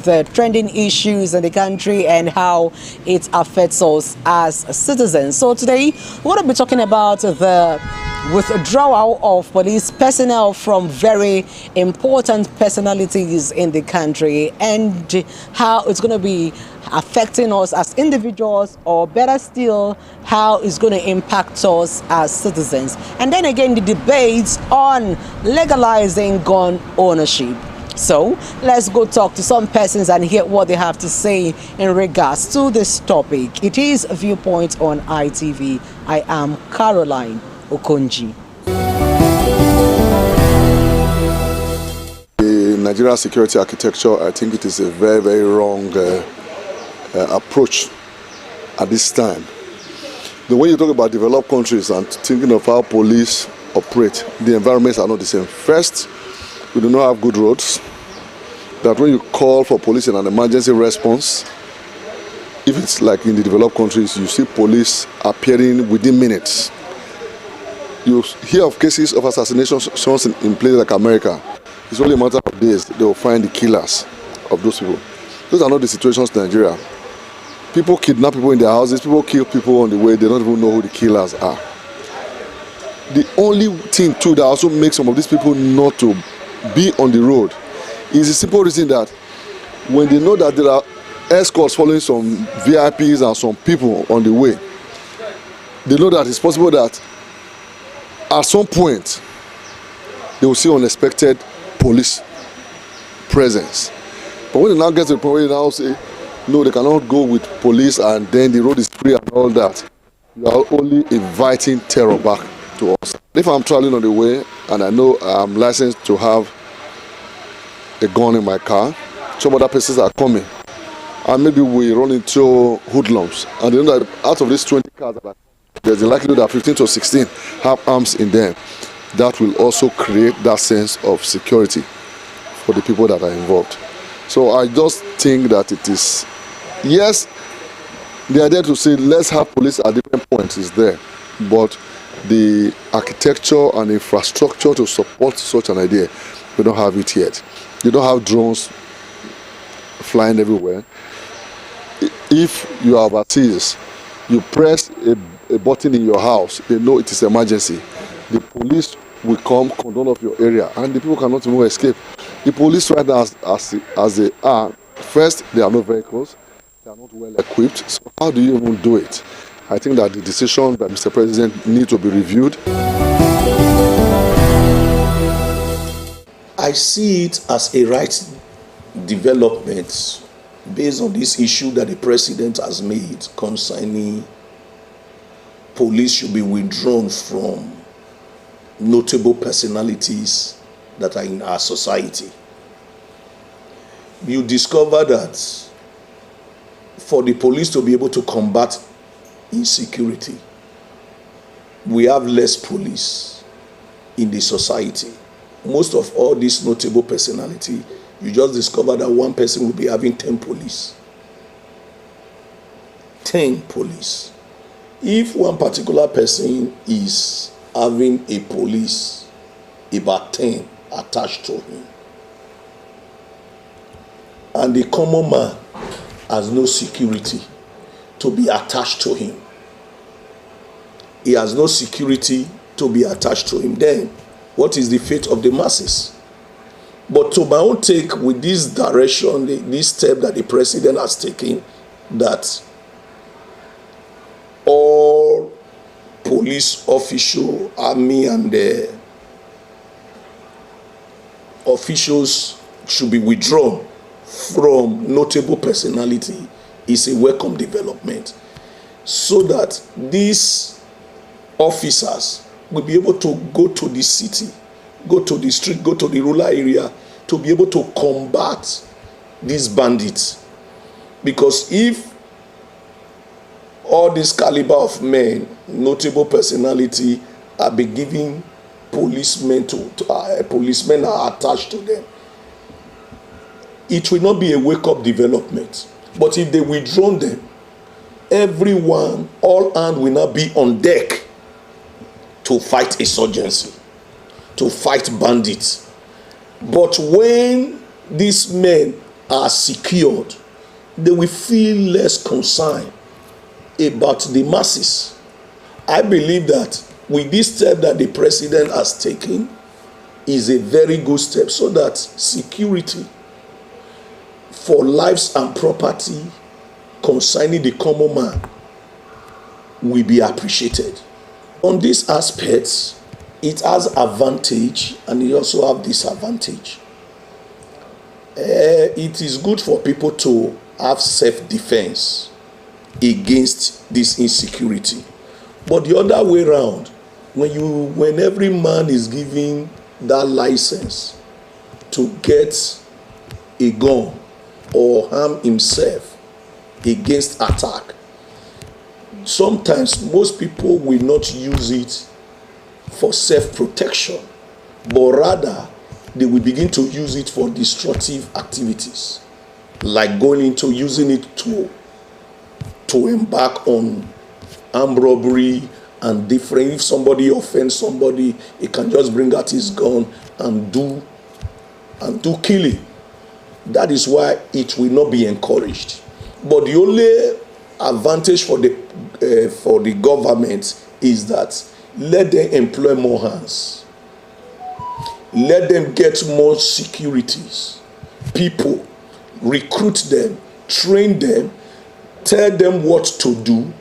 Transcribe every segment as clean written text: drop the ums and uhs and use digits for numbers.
the trending issues in the country and how it affects us as citizens. So today, we're going to be talking about the withdrawal of police personnel from very important personalities in the country and how it's going to be affecting us as individuals, or better still, how it's going to impact us as citizens. And then again, the debates on legalizing gun ownership. So let's go talk to some persons and hear what they have to say in regards to this topic. It is Viewpoint on ITV. I am Caroline Okonji. The Nigeria security architecture, I think it is a very, very wrong approach at this time. When you talk about developed countries and thinking of how police operate, the environments are not the same. First, we do not have good roads. That when you call for police in an emergency response, if it's like in the developed countries, you see police appearing within minutes. You hear of cases of assassinations in places like America. It's only a matter of days they will find the killers of those people. Those are not the situations in Nigeria. People kidnap people in their houses, people kill people on the way, they don't even know who the killers are. The only thing too that also makes some of these people not to be on the road is the simple reason that when they know that there are escorts following some VIPs and some people on the way, they know that it's possible that at some point they will see unexpected police presence. But when they now get to the point where they now say, no, they cannot go with police and then the road is free and all that, you are only inviting terror back to us. If I'm traveling on the way and I know I'm licensed to have a gun in my car, some other persons are coming, and maybe we run into hoodlums, and they know that out of these 20 cars that are, there's a likelihood that 15 to 16 have arms in them. That will also create that sense of security for the people that are involved. So I just think that it is, yes, the idea to say let's have police at different points is there, but the architecture and infrastructure to support such an idea, we don't have it yet. You don't have drones flying everywhere. If you are overseas, you press a button in your house, they know it is emergency. The police will come, condone of your area, and the people cannot even escape. The police right now, as they are, first, they are no vehicles, they are not well equipped. So how do you even do it? I think that the decision by Mr. President needs to be reviewed. I see it as a right development based on this issue that the president has made concerning police should be withdrawn from notable personalities that are in our society. You discover that for the police to be able to combat insecurity, we have less police in the society. Most of all these notable personality, you just discover that one person will be having 10 police. 10 police. If one particular person is having a police, about 10 attached to him, and the common man has no security to be attached to him, he has no security to be attached to him, then what is the fate of the masses? But to my own take, with this direction, this step that the president has taken, that all police official, army and the officials should be withdrawn from notable personality, is a welcome development, so that these officers will be able to go to the city, go to the street, go to the rural area to be able to combat these bandits. Because if all this caliber of men, notable personality, are be giving policemen policemen are attached to them, it will not be a wake-up development. But if they withdraw them, everyone, all hands will not be on deck to fight insurgency, to fight bandits. But when these men are secured, they will feel less concerned about the masses. I believe that with this step that the president has taken is a very good step, so that security for lives and property concerning the common man will be appreciated. On these aspects, it has advantage and it also have disadvantage. It is good for people to have self-defense against this insecurity. But the other way around, when every man is given that license to get a gun or harm himself against attack, sometimes most people will not use it for self-protection, but rather they will begin to use it for destructive activities, like going into using it to embark on armed robbery and different. If somebody offends somebody, he can just bring out his gun and do killing. That is why it will not be encouraged. But the only advantage for the government is that let them employ more hands, let them get more securities, people, recruit them, train them, tell them what to do,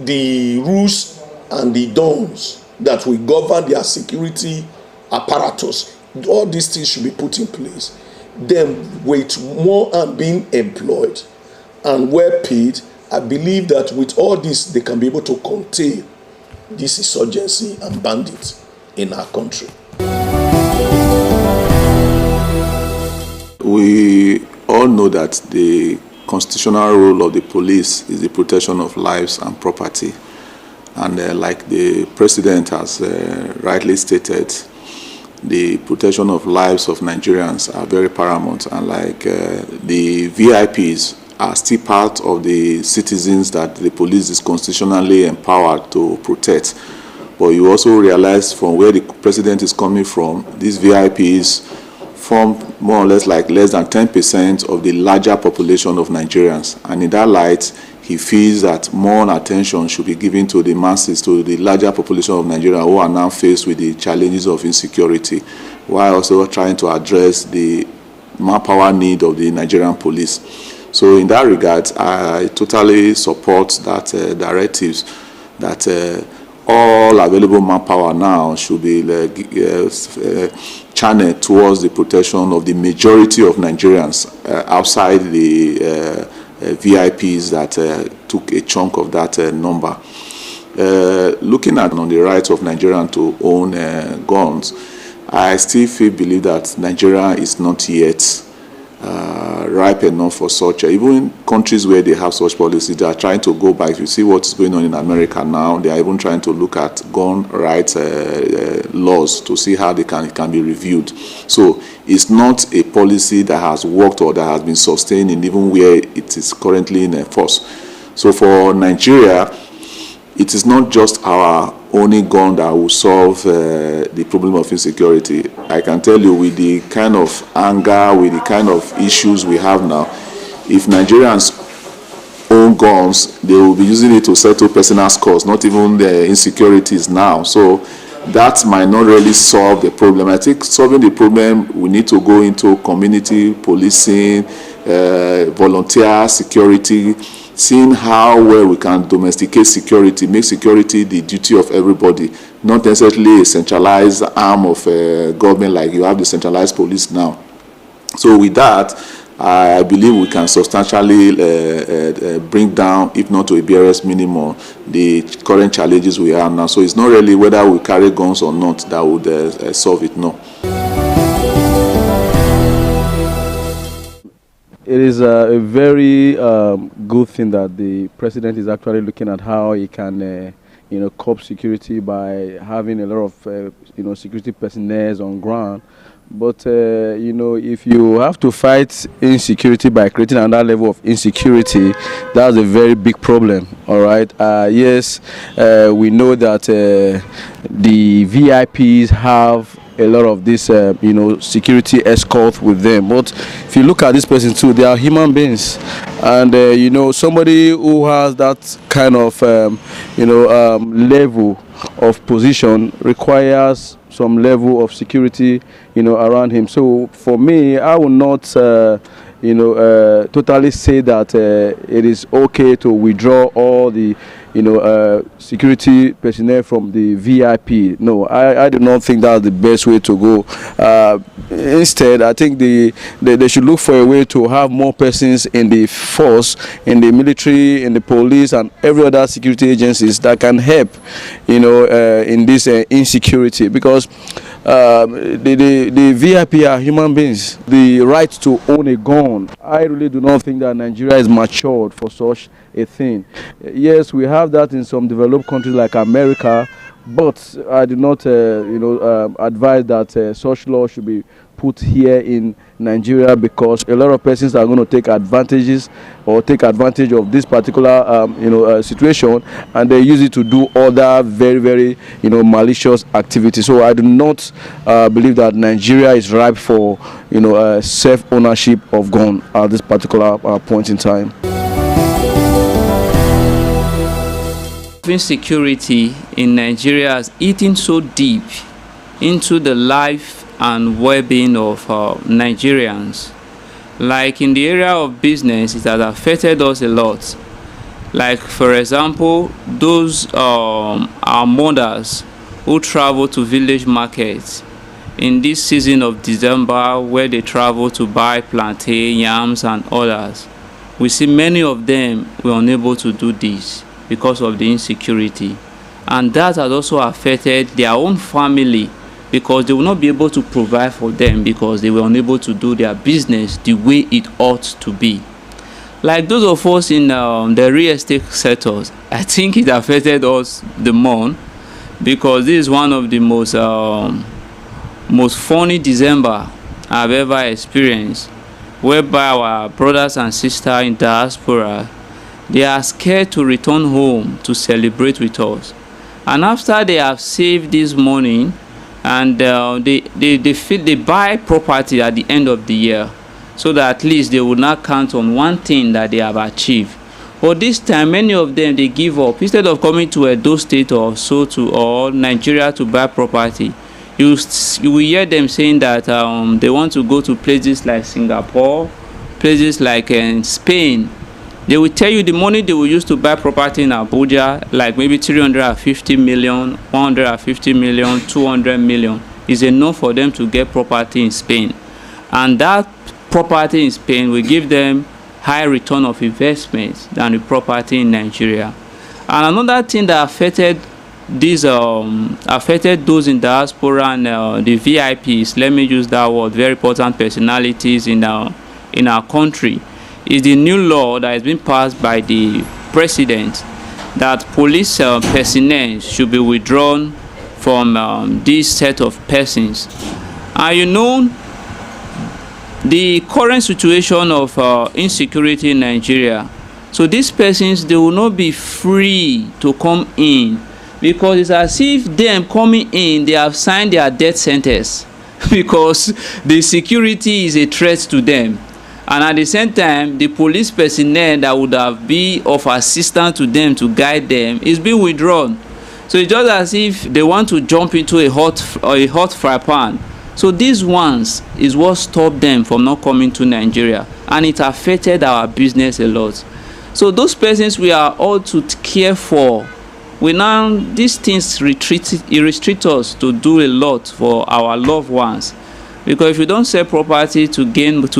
the rules and the don'ts that will govern their security apparatus. All these things should be put in place. Then with more and being employed and well paid, I believe that with all this they can be able to contain this insurgency and bandits in our country. We all know that the constitutional role of the police is the protection of lives and property. And like the president has rightly stated, the protection of lives of Nigerians are very paramount. And like the VIPs are still part of the citizens that the police is constitutionally empowered to protect. But you also realize from where the president is coming from, these VIPs form more or less like less than 10% of the larger population of Nigerians. And in that light, he feels that more attention should be given to the masses, to the larger population of Nigeria who are now faced with the challenges of insecurity, while also trying to address the manpower need of the Nigerian police. So in that regard, I totally support that directives that all available manpower now should be channeled towards the protection of the majority of Nigerians outside the VIPs that took a chunk of that number. Looking at on the rights of Nigerians to own guns, I still believe that Nigeria is not yet ripe enough for such. Even in countries where they have such policies, they are trying to go back. If you see what's going on in America now, they are even trying to look at gun rights laws to see how it can be reviewed. So it's not a policy that has worked or that has been sustained in even where it is currently in force. So for Nigeria, it is not just our only gun that will solve the problem of insecurity. I can tell you, with the kind of anger, with the kind of issues we have now, if Nigerians own guns, they will be using it to settle personal scores, not even the insecurities now. So that might not really solve the problem. I think solving the problem, we need to go into community policing, volunteer security, seeing how well we can domesticate security, make security the duty of everybody, not necessarily a centralized arm of government like you have the centralized police now. So with that, I believe we can substantially bring down, if not to a barest minimum, the current challenges we have now. So it's not really whether we carry guns or not that would solve it, no. It is a very good thing that the president is actually looking at how he can, curb security by having a lot of, security personnel on ground. But, if you have to fight insecurity by creating another level of insecurity, that's a very big problem, all right? Yes, we know that the VIPs have a lot of this, security escort with them. But if you look at this person too, they are human beings, and somebody who has that kind of, level of position requires some level of security, around him. So for me, I will not, totally say that it is okay to withdraw all the, security personnel from the VIP. No, I do not think that's the best way to go. Instead, I think they should look for a way to have more persons in the force, in the military, in the police, and every other security agencies that can help, in this insecurity, because the VIP are human beings. The right to own a gun, I really do not think that Nigeria is matured for such a thing. Yes, we have that in some developed countries like America, but I do not advise that such law should be put here in Nigeria, because a lot of persons are going to take advantage of this particular situation, and they use it to do other very, very malicious activities. So I do not believe that Nigeria is ripe for self-ownership of gun at this particular point in time. Insecurity in Nigeria is eating so deep into the life and well-being of Nigerians. Like in the area of business, it has affected us a lot. Like, for example, those our mothers who travel to village markets in this season of December, where they travel to buy plantain, yams, and others. We see many of them were unable to do this because of the insecurity, and that has also affected their own family, because they will not be able to provide for them because they were unable to do their business the way it ought to be. Like those of us in the real estate sectors, I think it affected us the more, because this is one of the most funny December I've ever experienced, whereby our brothers and sisters in diaspora, they are scared to return home to celebrate with us. And after they have saved this money, and they buy property at the end of the year, so that at least they will not count on one thing that they have achieved. But this time, many of them, they give up. Instead of coming to Edo State or or Nigeria to buy property, you will hear them saying that they want to go to places like Singapore, places like Spain. They will tell you the money they will use to buy property in Abuja, like maybe 350 million, 150 million, 200 million, is enough for them to get property in Spain. And that property in Spain will give them high return of investment than the property in Nigeria. And another thing that affected those in diaspora and the VIPs, let me use that word, very important personalities in our country, is the new law that has been passed by the president, that police personnel should be withdrawn from this set of persons. And the current situation of insecurity in Nigeria, so these persons, they will not be free to come in, because it's as if them coming in, they have signed their death sentence because the security is a threat to them. And at the same time, the police personnel that would have been of assistance to them to guide them is being withdrawn. So it's just as if they want to jump into a hot fry pan. So these ones is what stopped them from not coming to Nigeria, and it affected our business a lot. So those persons we are all to care for, these things restrict us to do a lot for our loved ones. Because if you don't sell property to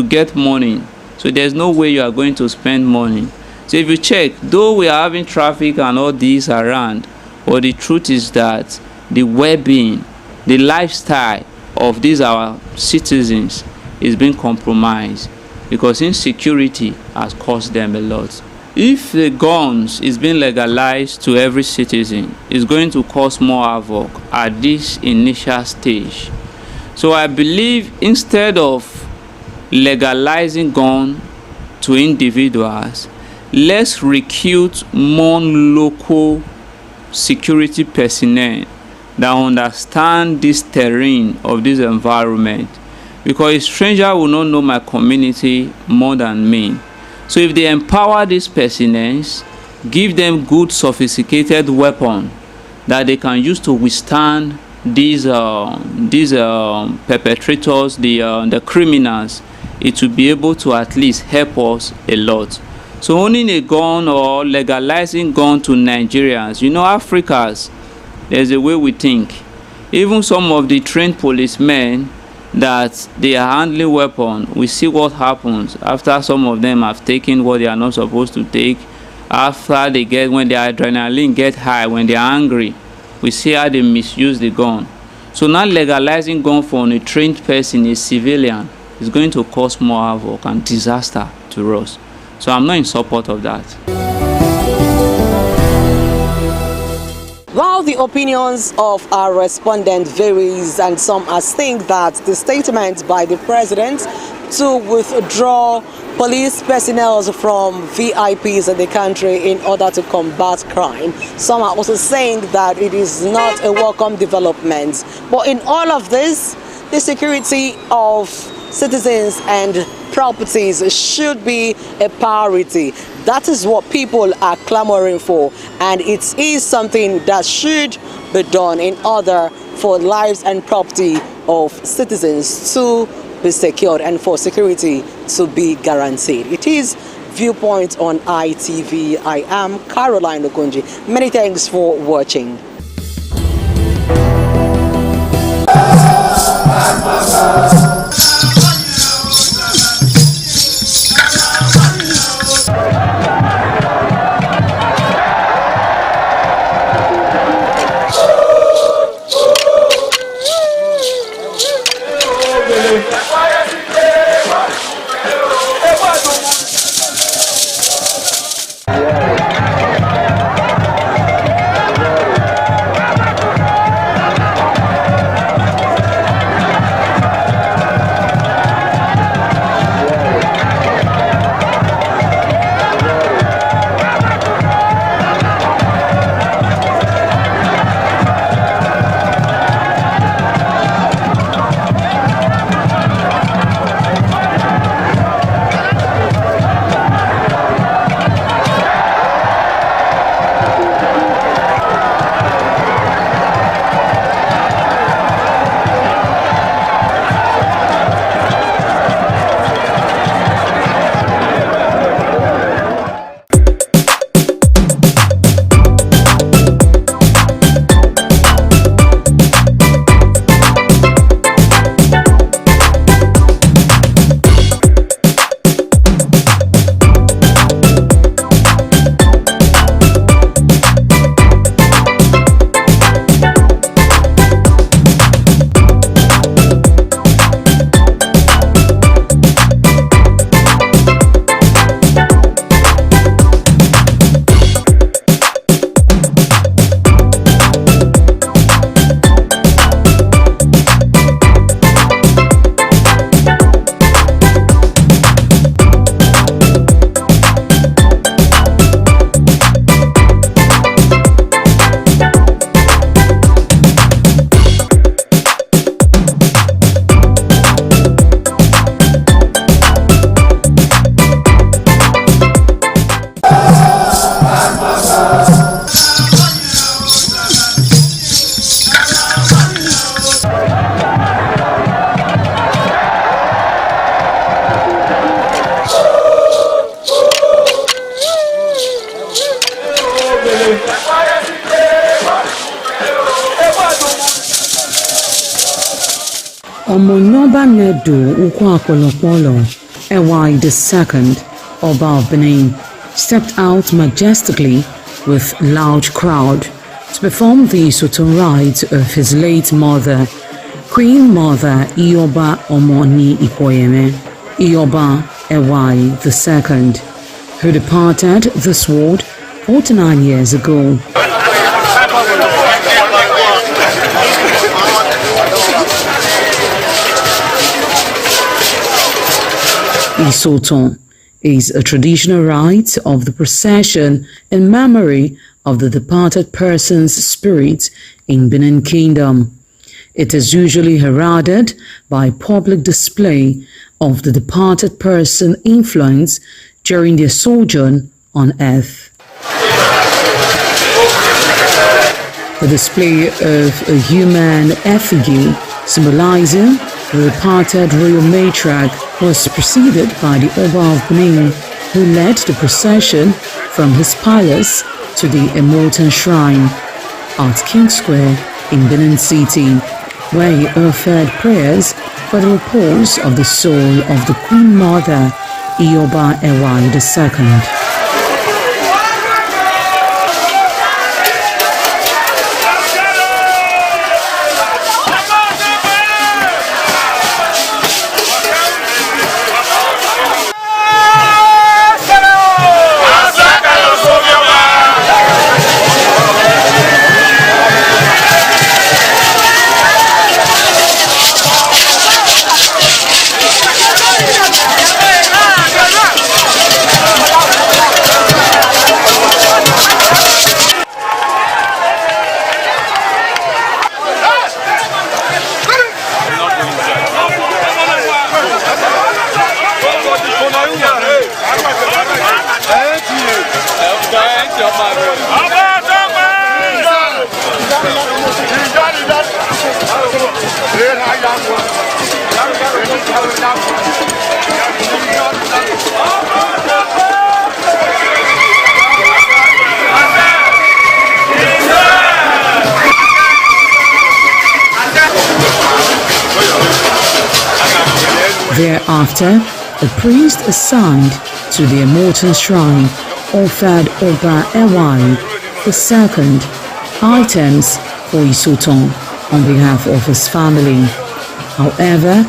get money, so there's no way you are going to spend money. So if you check, though we are having traffic and all these around, but the truth is that the well-being, the lifestyle of these our citizens is being compromised, because insecurity has cost them a lot. If the guns is being legalized to every citizen, it's going to cause more havoc at this initial stage. So I believe instead of legalizing gun to individuals, let's recruit more local security personnel that understand this terrain of this environment, because a stranger will not know my community more than me. So if they empower these personnel, give them good sophisticated weapon that they can use to withstand these perpetrators, the criminals, it will be able to at least help us a lot. So owning a gun or legalizing gun to Nigerians, Africans, there's a way we think. Even some of the trained policemen that they are handling weapons, we see what happens after some of them have taken what they are not supposed to take. After when their adrenaline get high, when they are angry, we see how they misuse the gun. So now legalizing gun for a trained person, a civilian, is going to cause more havoc and disaster to us. So I'm not in support of that. While the opinions of our respondent varies, and some think that the statement by the president to withdraw police personnel from VIPs in the country in order to combat crime, some are also saying that it is not a welcome development. But in all of this, the security of citizens and properties should be a priority. That is what people are clamoring for, and it is something that should be done in order for lives and property of citizens to be secured and for security to be guaranteed. It is Viewpoint on ITV. I am Caroline Okonji. Many thanks for watching. Omonoba Nedu Ukwakolopolo, Ewai II, Oba of Benin, stepped out majestically with large crowd to perform the Sultan rites of his late mother, Queen Mother Ioba Omoni Ikoyeme, Ioba Ewai II, who departed this world 49 years ago. The Sultan, is a traditional rite of the procession in memory of the departed person's spirit in Benin Kingdom. It is usually heralded by public display of the departed person's influence during their sojourn on earth. The display of a human effigy symbolizing the departed royal matriarch was preceded by the Oba of Benin, who led the procession from his palace to the Immortan Shrine at King Square in Benin City, where he offered prayers for the repose of the soul of the Queen Mother, Ioba Ewai II. Thereafter, the priest assigned to the Immortan Shrine offered Oba Ewai II items for Isoton on behalf of his family. However,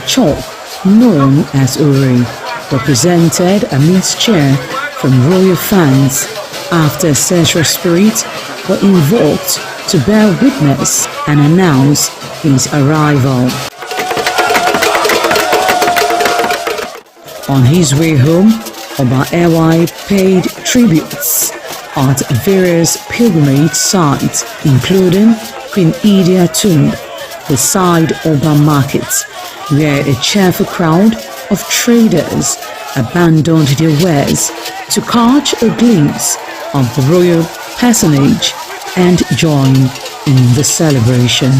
chalk, known as Uri, represented a mixture from royal fans after ancestral spirits were invoked to bear witness and announce his arrival. On his way home, Oba Ewai paid tributes at various pilgrimage sites, including Queen Idia Tomb, the side Oba Market, where a cheerful crowd of traders abandoned their wares to catch a glimpse of the royal personage and join in the celebration.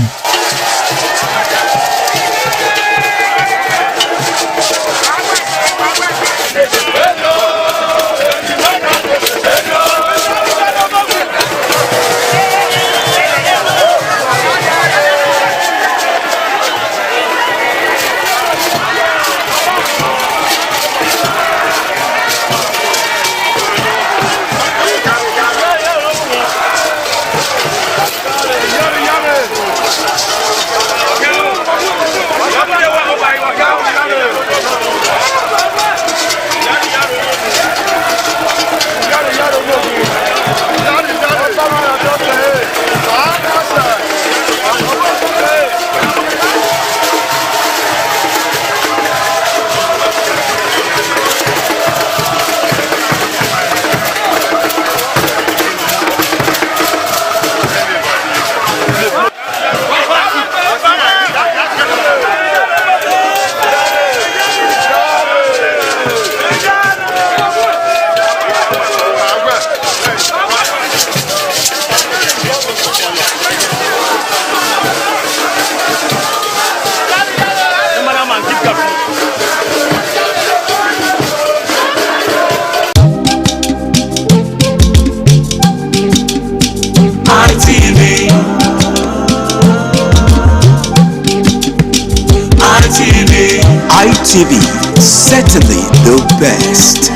ITV, certainly the best.